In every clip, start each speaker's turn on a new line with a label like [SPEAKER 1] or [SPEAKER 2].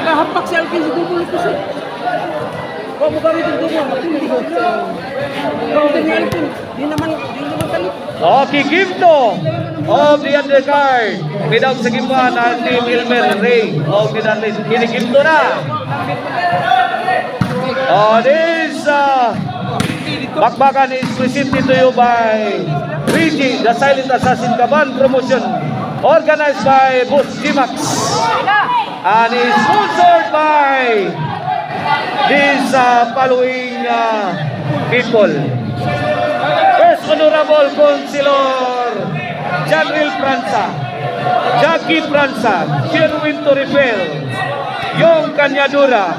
[SPEAKER 1] Nakahapak si Alvin sa double ito siya. Kung mo kami itong double, matindi ko. Counter ni Alvin, di naman talit.
[SPEAKER 2] Okay, Gimto of the undercard. Pinag sa gimuan ang Team Elmer Ray of the Darlin. Kinigimto na. This bakbakan is presented to you by Rigi, the Silent Assassin Kaban Promotion, organized by Boss G-Max, and is sponsored by these following people. First Honorable Councilor Janril Franza, Jackie Franza, Sherwin Torrefel, Yung Kanyadura,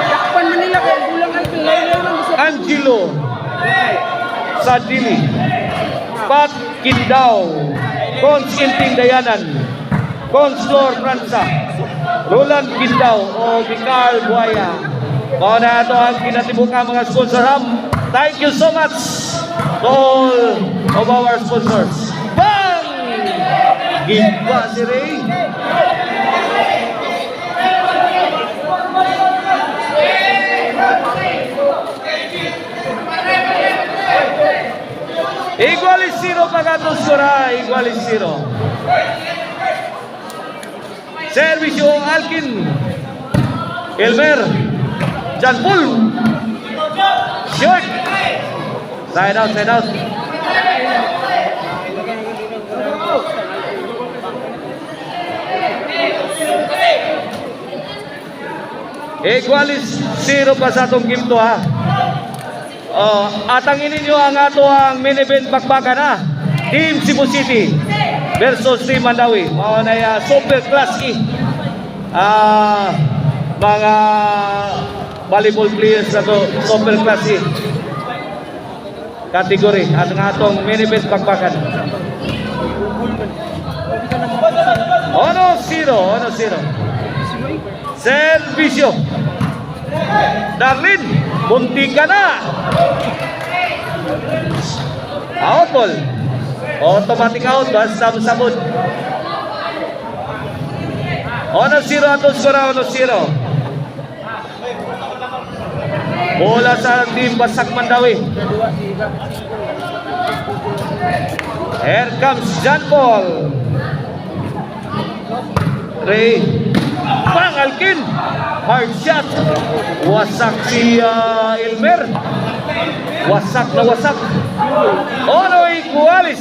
[SPEAKER 1] Takpan Manila kaya bulang Alvin. Layo-layo lang gusto.
[SPEAKER 2] Angelo Sadili, Pat Kindao, Cons Inting Dayanan, Conslor Franza, Roland Kindao o Vicar Buaya. Mga na ito ang kinatibukan mga sponsor. Thank you so much to all of our sponsors. Bang! Giba si Ray. Igual is 0 pagatos sura, igual is 0. Servisyo Alkin, Elmer, Jan Paul, short, side out, side out. Igual is 0 pa sa atong game to ha. Atangin ninyo ang ato ang main event bakbakan na Team Cebu City versus Team Mandawi. Mao na super class E. Mga volleyball players na to, super class E category at ang atong main event bakbakan. Ono zero. Servisyo Darlin, bunti ka na. Out ball. Automatic out. Sabot. Ono 0 ato skora. Ono 0. Bola sa Team Basak Mandawi. Here comes John Paul. Ray Bang Alkin, hard shot. Wasak si Elmer. Wasak na wasak. Onoy Kualis.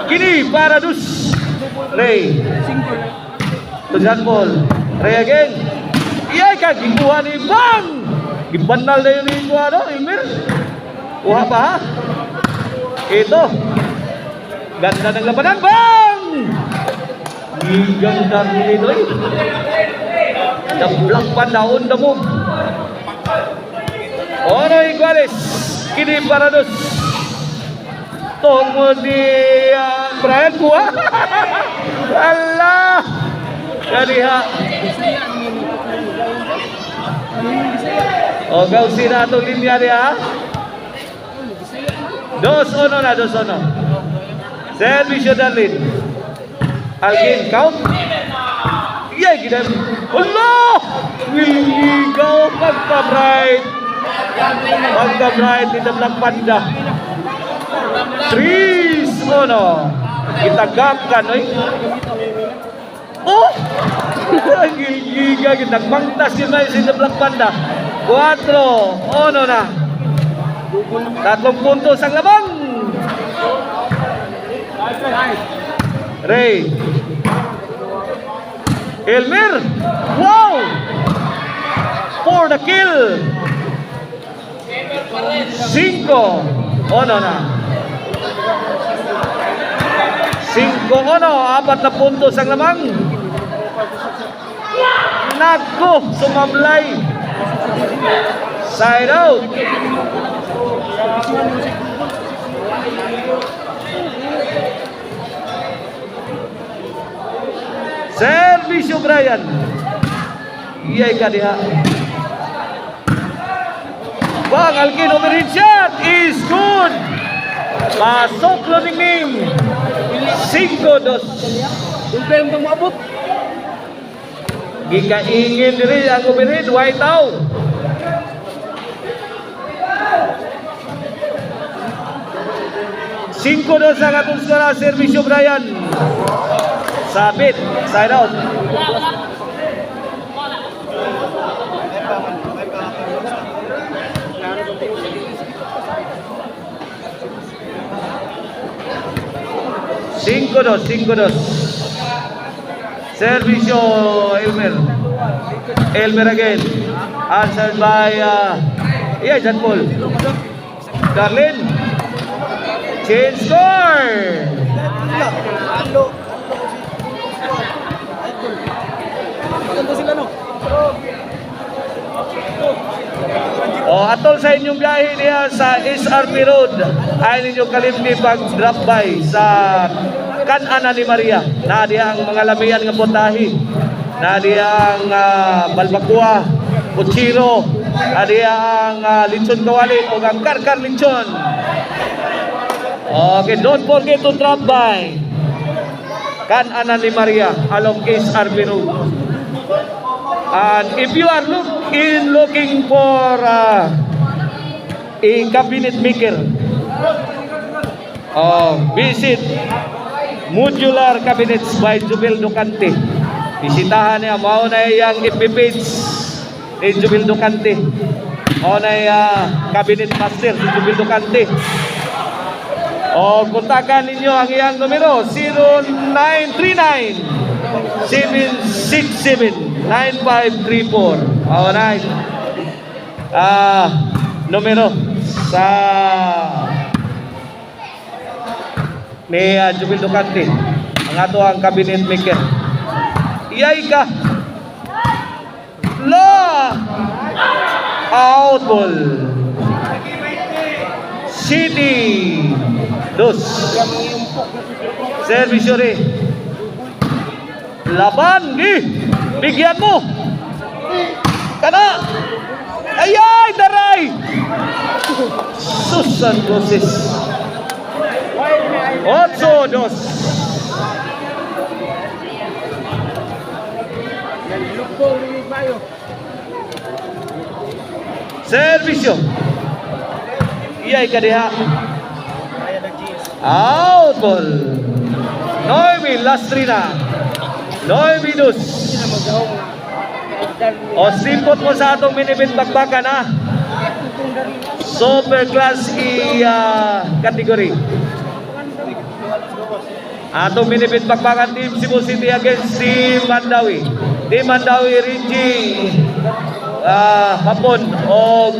[SPEAKER 2] Kini para dus Ray to John Paul. Ray again. Iyay ka gikuha ni Bang. Gibanal na yun ni Elmer. Kuha pa ha. Ito. Ganda ng labanan. Bang! Ganda nito eh. Nablak pa daon na mo. Ono Iguales. Kini para dos. Tungo ni Brian Kuha. Allah. Kaniha. O gawsin na itong linya niya. 2-1 na. Servisyo Darlin. Alkin, count. Iyay, gina. Allah! Niligaw pagka-bright. Pagka-bright, nitablang panda. 3-1. Itagapkan, oy. Oh! Giga, ginagmangtas yun na yung nitablang panda. 4-1 na. 3 puntos ang labang. Ray Elmer, wow, for the kill. 5-1 na. 5-1, 4 na puntos ang lamang. Nagko, sumablay. Side out. Servisyo Brian. Iyay ka diha. Bang Alkin overhead shot is good. Pasok loading name. 5-2.
[SPEAKER 1] Yung pwede mong maabot.
[SPEAKER 2] gikaingin diri ang overhead, white out. Cinco dos ang atong skora, servisyo Brian. Sabit, side out. Cinco dos. Servisyo Elmer. Elmer again. Answered by John Paul. Darlin. Change score.
[SPEAKER 1] Maganda sila, no?
[SPEAKER 2] Atol sa inyong biyahe niya sa SRP Road, ay ninyong kalimni pag-drop by sa Kan-ana ni Maria. Na diya ang mga lamian nga potahi. Na diya ang balbakua, kutsiro, na diya ang lechon kawali o ang karkar lechon. Okay, don't forget to drop by Kan-ana ni Maria along SRP Road. And if you are looking for a cabinet maker, visit Modular Cabinets by Jubil Ducante. Bisitahan niya, mao na yung FB page ni Jubil Ducante. Mao na yung cabinet master si Jubil Ducante. Kontakan ninyo ang iyang numero 0939-767-9534. Alright. Numero sa ni Jubil Ducante. Ang ato ang cabinet maker. Iyay ka. Out ball. City. Dos. Servisyo rin. Laban. Bigyan mo. Kana. Ayay, daray. Susan Roses. 8-2. Servisyo. Iyay ka diha. Out ball. Noemi Lastrina. Noemi Dus. Simpot mo sa atong minibit bakbakan ha. Super class category. Atong minibit bakbakan Team Cebu City against Team Mandawi. Team Mandawi Rinji Hapon o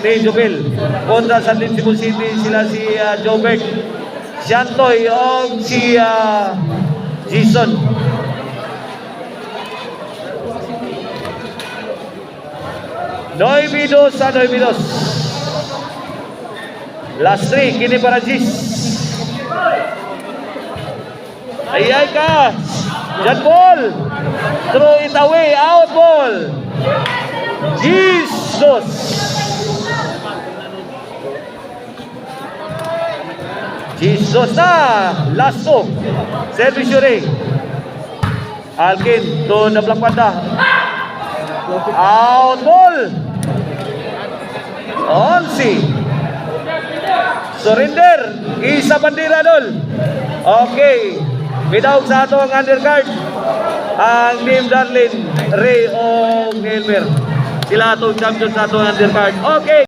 [SPEAKER 2] ni Jubil. Kontra sa Team Cebu City sila si Jobert Shantoy o si Jason. Noibidos sa Noibidos. Last 3, kini para Gis. Ayay ka. John Paul. Throw it away. Out ball. Gis. Dos. Jesus na. Last 2. Servisyo rin. Alkin. Doon na blakpada. Out ball. Onsi. Surrender. Isa bandira dol. Okay. Bidawag sa ato ang undercard. Ang Team Darlin, Ray o Elmer. Sila atong champion sa ato ang undercard. Okay.